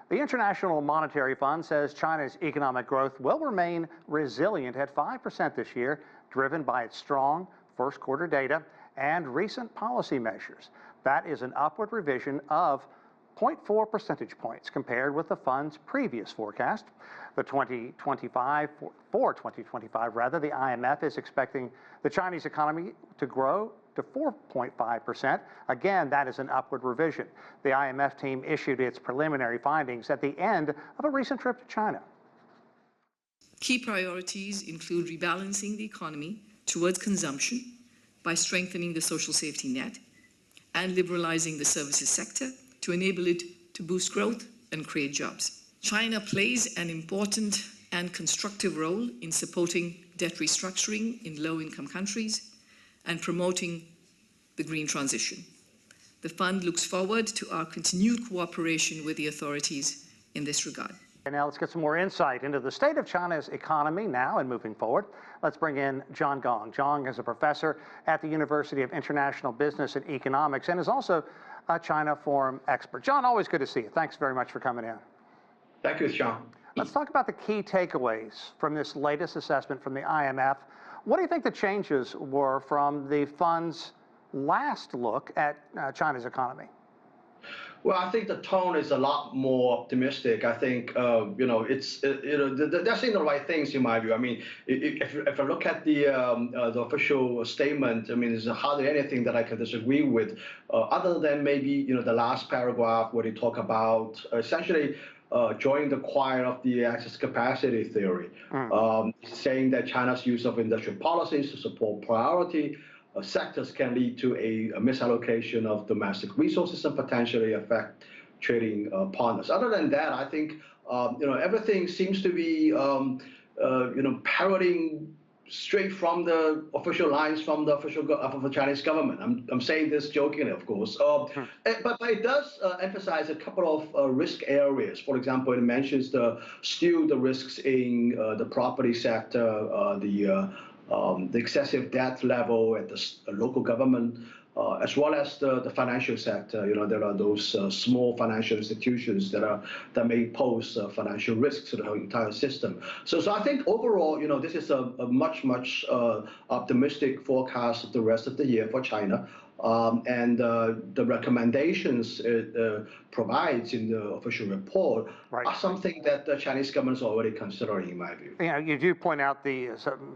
The International Monetary Fund says China's economic growth will remain resilient at 5% this year, driven by its strong first quarter data and recent policy measures. That is an upward revision of 0.4 percentage points compared with the fund's previous forecast. For 2025, the IMF is expecting the Chinese economy to grow to 4.5%. Again, that is an upward revision. The IMF team issued its preliminary findings at the end of a recent trip to China. Key priorities include rebalancing the economy towards consumption by strengthening the social safety net and liberalizing the services sector to enable it to boost growth and create jobs. China plays an important and constructive role in supporting debt restructuring in low-income countries and promoting the green transition. The fund looks forward to our continued cooperation with the authorities in this regard. And now let's get some more insight into the state of China's economy now and moving forward. Let's bring in John Gong. John is a professor at the University of International Business and Economics and is also a China Forum expert. John, always good to see you. Thanks very much for coming in. Thank you, Sean. Let's talk about the key takeaways from this latest assessment from the IMF. What do you think the changes were from the fund's last look at China's economy? Well, I think the tone is a lot more optimistic. I think they're saying the right things in my view. I mean, if I look at the official statement, I mean, there's hardly anything that I can disagree with, other than maybe the last paragraph where they talk about essentially joining the choir of the excess capacity theory, saying that China's use of industrial policies to support priority sectors can lead to a misallocation of domestic resources and potentially affect trading partners. Other than that, I think everything seems to be parroting straight from the official lines from the of the Chinese government. I'm saying this jokingly, of course, but it does emphasize a couple of risk areas. For example, it mentions still the risks in the property sector, the excessive debt level at the local government, as well as the financial sector. There are those small financial institutions that may pose financial risks to the entire system. So I think overall, this is a much optimistic forecast of the rest of the year for China. And the recommendations it provides in the official report are something that the Chinese government is already considering, in my view. You do point out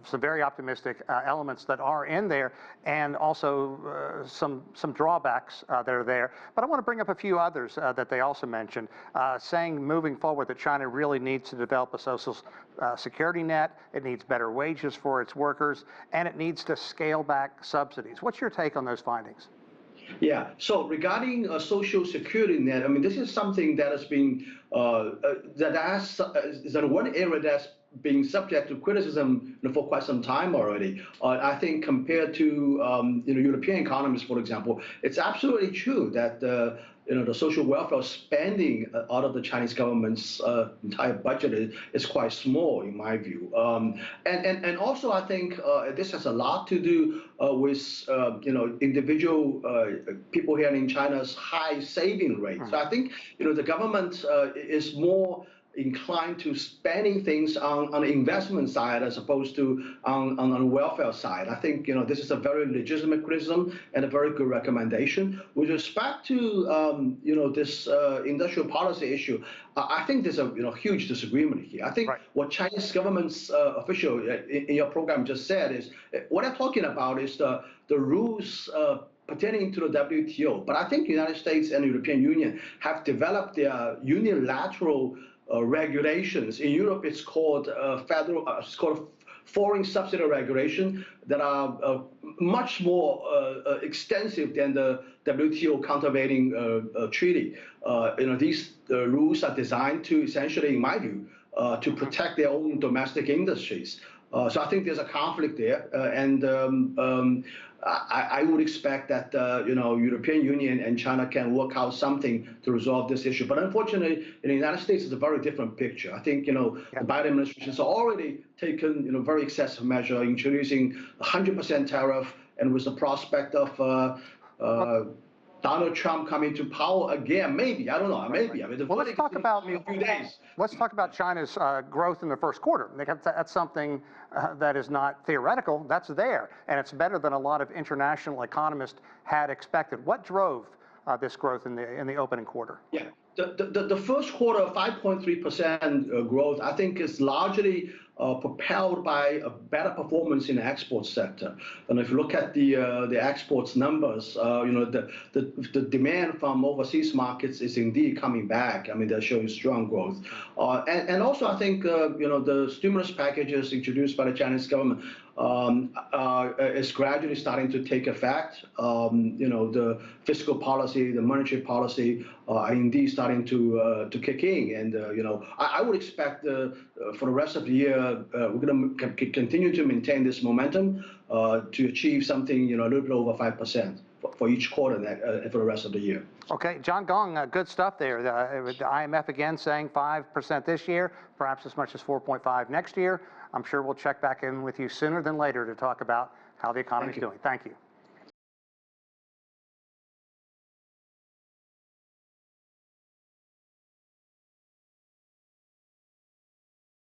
some very optimistic elements that are in there, and also some drawbacks that are there. But I want to bring up a few others that they also mentioned, saying moving forward that China really needs to develop a social security net, it needs better wages for its workers, and it needs to scale back subsidies. What's your take on those findings? Yeah, so regarding a social security net, I mean, this is something that has been, is one area that's being subject to criticism for quite some time already. I think compared to European economies, for example, it's absolutely true that the social welfare spending out of the Chinese government's entire budget is quite small, in my view. And also, I think this has a lot to do with individual people here in China's high saving rate. So I think the government is more inclined to spending things on the investment side as opposed to on the welfare side. I think this is a very legitimate criticism and a very good recommendation. With respect to this industrial policy issue, I think there's a huge disagreement here. I think what Chinese government's official in your program just said is what I'm talking about is the rules pertaining to the WTO. But I think the United States and the European Union have developed their unilateral regulations. In Europe, it's called foreign subsidy regulation that are much more extensive than the WTO countervailing treaty. These rules are designed to essentially, in my view, to protect their own domestic industries. So I think there's a conflict there, and I would expect that European Union and China can work out something to resolve this issue. But unfortunately, in the United States, it's a very different picture. I think the Biden administration has already taken very excessive measure, introducing 100% tariff, and with the prospect of Donald Trump coming to power again, maybe, I don't know, maybe. I mean, well, let's talk about a few days. Let's talk about China's growth in the first quarter. That's something that is not theoretical. That's there, and it's better than a lot of international economists had expected. What drove this growth in the opening quarter? Yeah, the first quarter, 5.3% growth, I think is largely propelled by a better performance in the export sector. And if you look at the exports numbers, the demand from overseas markets is indeed coming back. I mean, they're showing strong growth. And also, I think, the stimulus packages introduced by the Chinese government is gradually starting to take effect. The fiscal policy, the monetary policy are indeed starting to kick in. And, I would expect for the rest of the year, we're going to continue to maintain this momentum to achieve something, a little bit over 5% for each quarter for the rest of the year. Okay, John Gong, good stuff there. The IMF again saying 5% this year, perhaps as much as 4.5 next year. I'm sure we'll check back in with you sooner than later to talk about how the economy is doing. Thank you.